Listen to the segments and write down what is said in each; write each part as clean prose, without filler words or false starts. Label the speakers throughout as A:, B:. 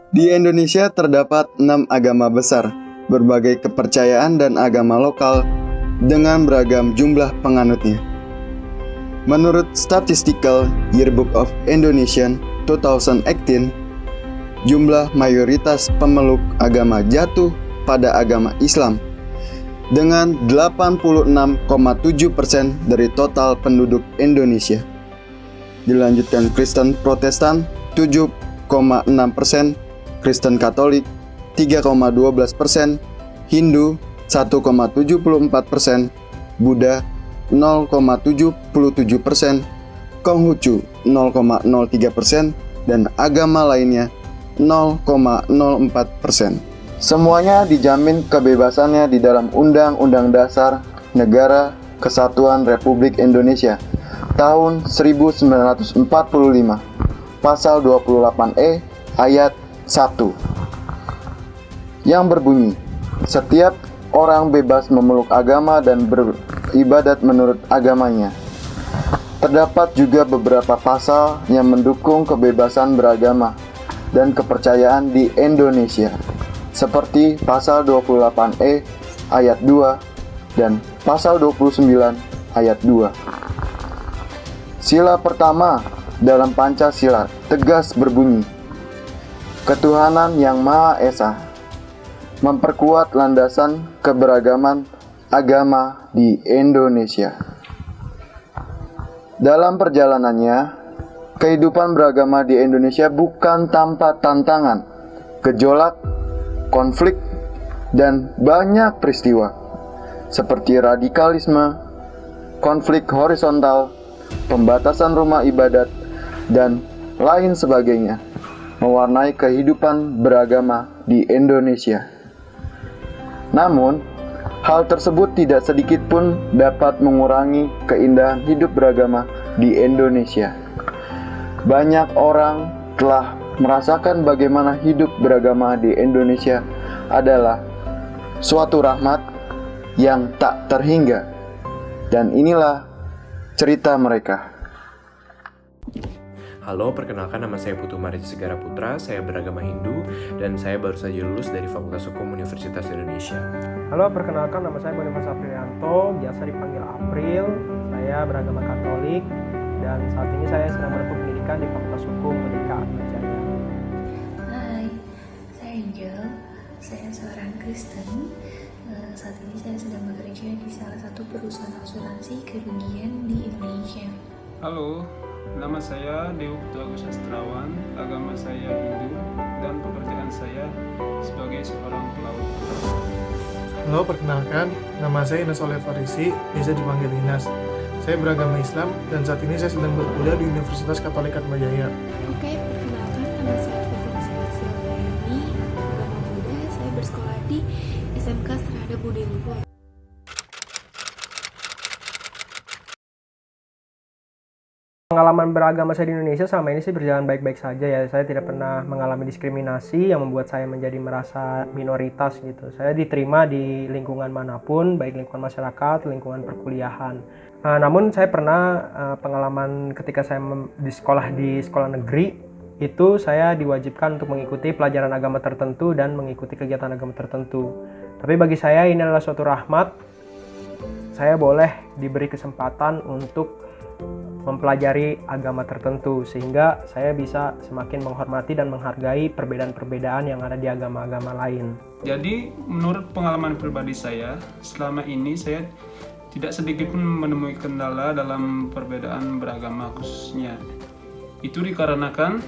A: Di Indonesia terdapat 6 agama besar, berbagai kepercayaan dan agama lokal dengan beragam jumlah penganutnya. Menurut Statistical Yearbook of Indonesian 2018, jumlah mayoritas pemeluk agama jatuh pada agama Islam dengan 86,7% dari total penduduk Indonesia. Dilanjutkan Kristen Protestan 7,6%, Kristen Katolik 3,12%, Hindu 1,74%, Buddha 0,77%, Konghucu 0,03%, dan agama lainnya 0,04%. Semuanya dijamin kebebasannya di dalam Undang-Undang Dasar Negara Kesatuan Republik Indonesia tahun 1945, Pasal 28E ayat 1, yang berbunyi, setiap orang bebas memeluk agama dan beribadat menurut agamanya. Terdapat juga beberapa pasal yang mendukung kebebasan beragama dan kepercayaan di Indonesia, seperti Pasal 28E ayat 2 dan Pasal 29 ayat 2. Sila pertama dalam Pancasila tegas berbunyi, ketuhanan yang Maha Esa, memperkuat landasan keberagaman agama di Indonesia. Dalam perjalanannya, kehidupan beragama di Indonesia bukan tanpa tantangan, gejolak, konflik, dan banyak peristiwa seperti radikalisme, konflik horizontal, pembatasan rumah ibadat, dan lain sebagainya mewarnai kehidupan beragama di Indonesia. Namun, hal tersebut tidak sedikit pun dapat mengurangi keindahan hidup beragama di Indonesia. Banyak orang telah merasakan bagaimana hidup beragama di Indonesia adalah suatu rahmat yang tak terhingga. Dan inilah cerita mereka.
B: Halo, perkenalkan nama saya Putu Mariji Segara Putra, saya beragama Hindu, dan saya baru saja lulus dari Fakultas Hukum Universitas Indonesia.
C: Halo, perkenalkan nama saya Boniface Aprianto, biasa dipanggil April, saya beragama Katolik, dan saat ini saya sedang menempuh pendidikan di Fakultas Hukum Merdeka Atma Jaya.
D: Hai, saya Angel, saya seorang Kristen. Saat ini saya sedang bekerja di salah satu perusahaan asuransi kerugian di Indonesia.
E: Halo, nama saya Dewa Putu Agus Sastrawan, agama saya Hindu, dan pekerjaan saya sebagai seorang pelaut.
F: Halo, perkenalkan, nama saya Inas Oleh Farisi, bisa dipanggil Inas. Saya beragama Islam dan saat ini saya sedang berkuliah di Universitas Katolik Atma Jaya.
G: Oke, perkenalkan, nama saya Vivian Silviani, agama Buddha. Saya bersekolah di SMK Strada Budi Luhur.
C: Pengalaman beragama saya di Indonesia selama ini sih berjalan baik-baik saja ya. Saya tidak pernah mengalami diskriminasi yang membuat saya menjadi merasa minoritas gitu. Saya diterima di lingkungan manapun, baik lingkungan masyarakat, lingkungan perkuliahan. Namun saya pernah pengalaman ketika saya di sekolah negeri, itu saya diwajibkan untuk mengikuti pelajaran agama tertentu dan mengikuti kegiatan agama tertentu. Tapi bagi saya ini adalah suatu rahmat. Saya boleh diberi kesempatan untuk mempelajari agama tertentu sehingga saya bisa semakin menghormati dan menghargai perbedaan-perbedaan yang ada di agama-agama lain.
E: Jadi, menurut pengalaman pribadi saya, selama ini saya tidak sedikit pun menemui kendala dalam perbedaan beragama khususnya. Itu dikarenakan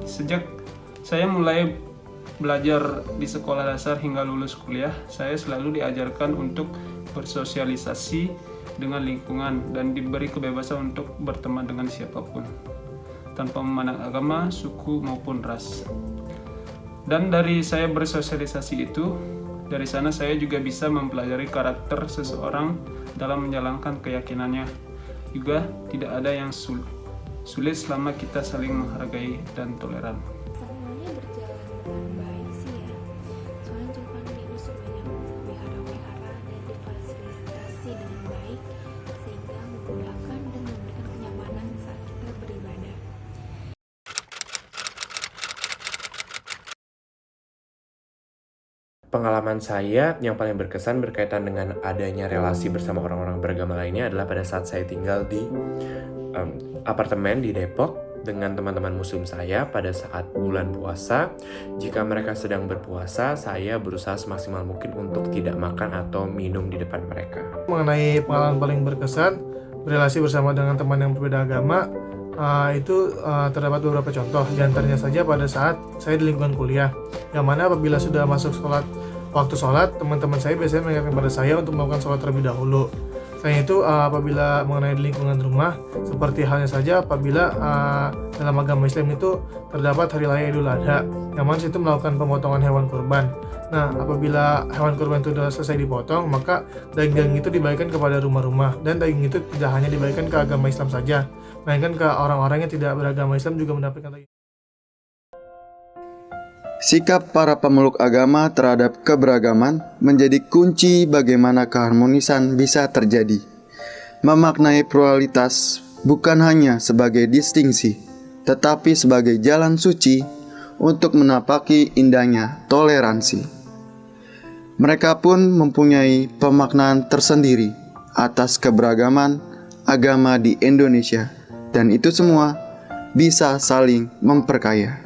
E: sejak saya mulai belajar di sekolah dasar hingga lulus kuliah, saya selalu diajarkan untuk bersosialisasi dengan lingkungan dan diberi kebebasan untuk berteman dengan siapapun tanpa memandang agama, suku maupun ras. Dan dari saya bersosialisasi itu, dari sana saya juga bisa mempelajari karakter seseorang dalam menjalankan keyakinannya. Juga tidak ada yang sulit selama kita saling menghargai dan toleran.
G: Semuanya berjalan dengan baik sih ya. Soalnya juga kan ini semuanya dipelihara dan difasilitasi dengan
B: Pengalaman saya yang paling berkesan berkaitan dengan adanya relasi bersama orang-orang beragama lainnya adalah pada saat saya tinggal di apartemen di Depok dengan teman-teman muslim saya pada saat bulan puasa. Jika mereka sedang berpuasa, saya berusaha semaksimal mungkin untuk tidak makan atau minum di depan mereka.
F: Mengenai pengalaman paling berkesan berelasi bersama dengan teman yang berbeda agama, itu terdapat beberapa contoh. Di antaranya saja pada saat saya di lingkungan kuliah, yang mana apabila sudah masuk waktu sholat, teman-teman saya biasanya mengingatkan kepada saya untuk melakukan sholat terlebih dahulu. Selain itu, apabila mengenai di lingkungan rumah, seperti halnya saja apabila dalam agama Islam itu terdapat hari raya Idul Adha, yang mana situ melakukan pemotongan hewan kurban. Nah, apabila hewan kurban itu sudah selesai dipotong, maka daging itu dibagikan kepada rumah-rumah, dan daging itu tidak hanya dibagikan ke agama Islam saja, melainkan ke orang-orang yang tidak beragama Islam juga mendapatkan daging.
A: Sikap para pemeluk agama terhadap keberagaman menjadi kunci bagaimana keharmonisan bisa terjadi. Memaknai pluralitas bukan hanya sebagai distingsi, tetapi sebagai jalan suci untuk menapaki indahnya toleransi. Mereka pun mempunyai pemaknaan tersendiri atas keberagaman agama di Indonesia, dan itu semua bisa saling memperkaya.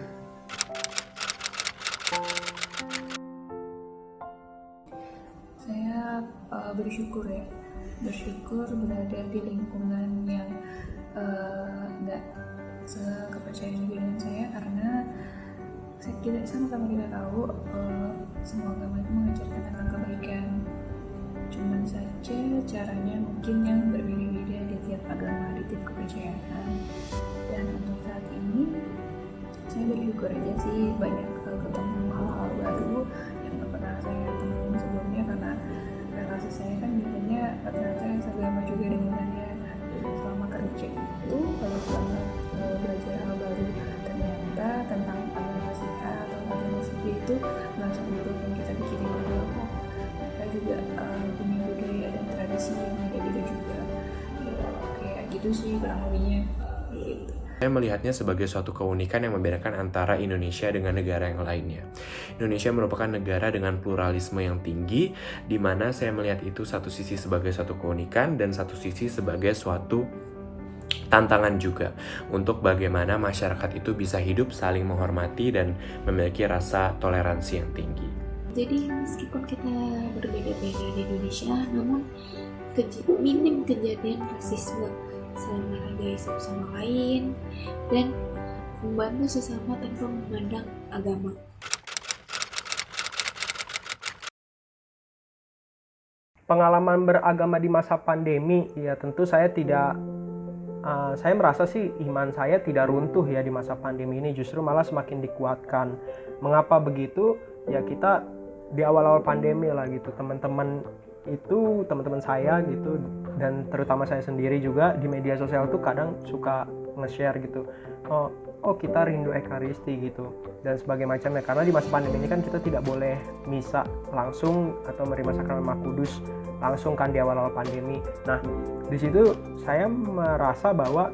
D: Saya bersyukur berada di lingkungan yang nggak sekepercayaan juga dengan saya, karena kita sama-sama kita tahu semua agama itu mengajarkan tentang kebaikan. Cuman saja caranya mungkin yang berbeda-beda di tiap agama, di tiap kepercayaan. Dan untuk saat ini saya bersyukur aja sih banyak ketemu hal-hal baru yang gak pernah saya temuin sebelumnya, karena relasi saya kan biasanya ternyata seagama juga dengan saya. Nah, selama kerja itu banyak banget belajar hal baru, ternyata tentang agama si A atau agama si B itu langsung yang kita pikirin dulu. Mereka juga punya budaya dan tradisi yang beda-beda juga, kayak gitu sih kurang lebihnya gitu.
B: Saya melihatnya sebagai suatu keunikan yang membedakan antara Indonesia dengan negara yang lainnya. Indonesia merupakan negara dengan pluralisme yang tinggi, di mana saya melihat itu satu sisi sebagai suatu keunikan dan satu sisi sebagai suatu tantangan juga untuk bagaimana masyarakat itu bisa hidup saling menghormati dan memiliki rasa toleransi yang tinggi.
G: Jadi meskipun kita berbeda-beda di Indonesia, namun minim kejadian rasisme, saling menghargai satu sama lain, dan membantu sesama tanpa memandang agama.
C: Pengalaman beragama di masa pandemi, ya tentu saya saya merasa sih iman saya tidak runtuh ya di masa pandemi ini, justru malah semakin dikuatkan. Mengapa begitu? Ya kita di awal-awal pandemi lah gitu, teman-teman saya gitu, dan terutama saya sendiri juga di media sosial tuh kadang suka nge-share gitu, oh kita rindu Ekaristi gitu dan sebagainya macamnya, karena di masa pandemi ini kan kita tidak boleh misa langsung atau menerima sakramen Maha Kudus langsung kan di awal-awal pandemi. Nah di situ saya merasa bahwa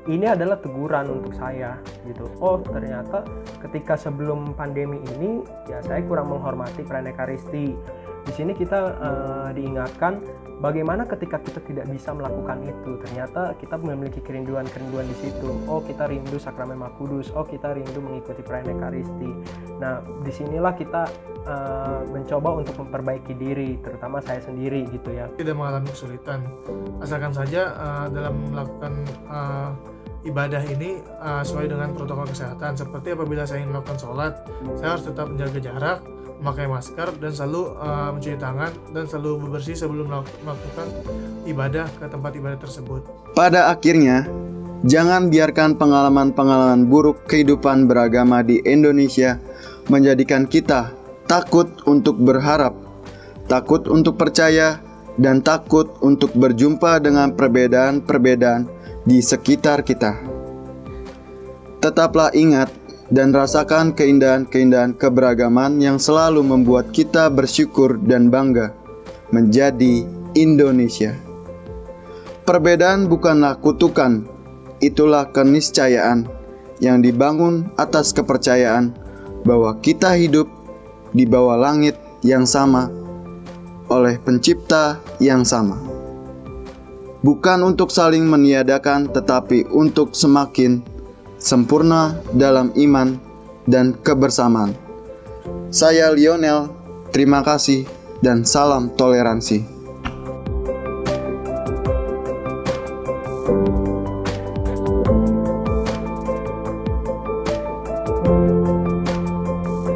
C: ini adalah teguran untuk saya gitu. Oh ternyata ketika sebelum pandemi ini ya saya kurang menghormati perayaan Ekaristi. Di sini kita diingatkan bagaimana ketika kita tidak bisa melakukan itu, ternyata kita memiliki kerinduan di situ. Oh kita rindu sakramen Maha Kudus, oh kita rindu mengikuti perayaan Ekaristi. Nah disinilah kita mencoba untuk memperbaiki diri, terutama saya sendiri gitu ya.
F: Tidak mengalami kesulitan, asalkan saja dalam melakukan ibadah ini sesuai dengan protokol kesehatan. Seperti apabila saya ingin melakukan sholat, saya harus tetap menjaga jarak, memakai masker, dan selalu mencuci tangan, dan selalu bebersih sebelum melakukan ibadah ke tempat ibadah tersebut.
A: Pada akhirnya, jangan biarkan pengalaman-pengalaman buruk kehidupan beragama di Indonesia menjadikan kita takut untuk berharap, takut untuk percaya, dan takut untuk berjumpa dengan perbedaan-perbedaan di sekitar kita. Tetaplah ingat dan rasakan keindahan-keindahan keberagaman yang selalu membuat kita bersyukur dan bangga menjadi Indonesia. Perbedaan bukanlah kutukan, itulah keniscayaan yang dibangun atas kepercayaan bahwa kita hidup di bawah langit yang sama oleh Pencipta yang sama. Bukan untuk saling meniadakan, tetapi untuk semakin sempurna dalam iman dan kebersamaan. Saya Lionel, terima kasih dan salam toleransi.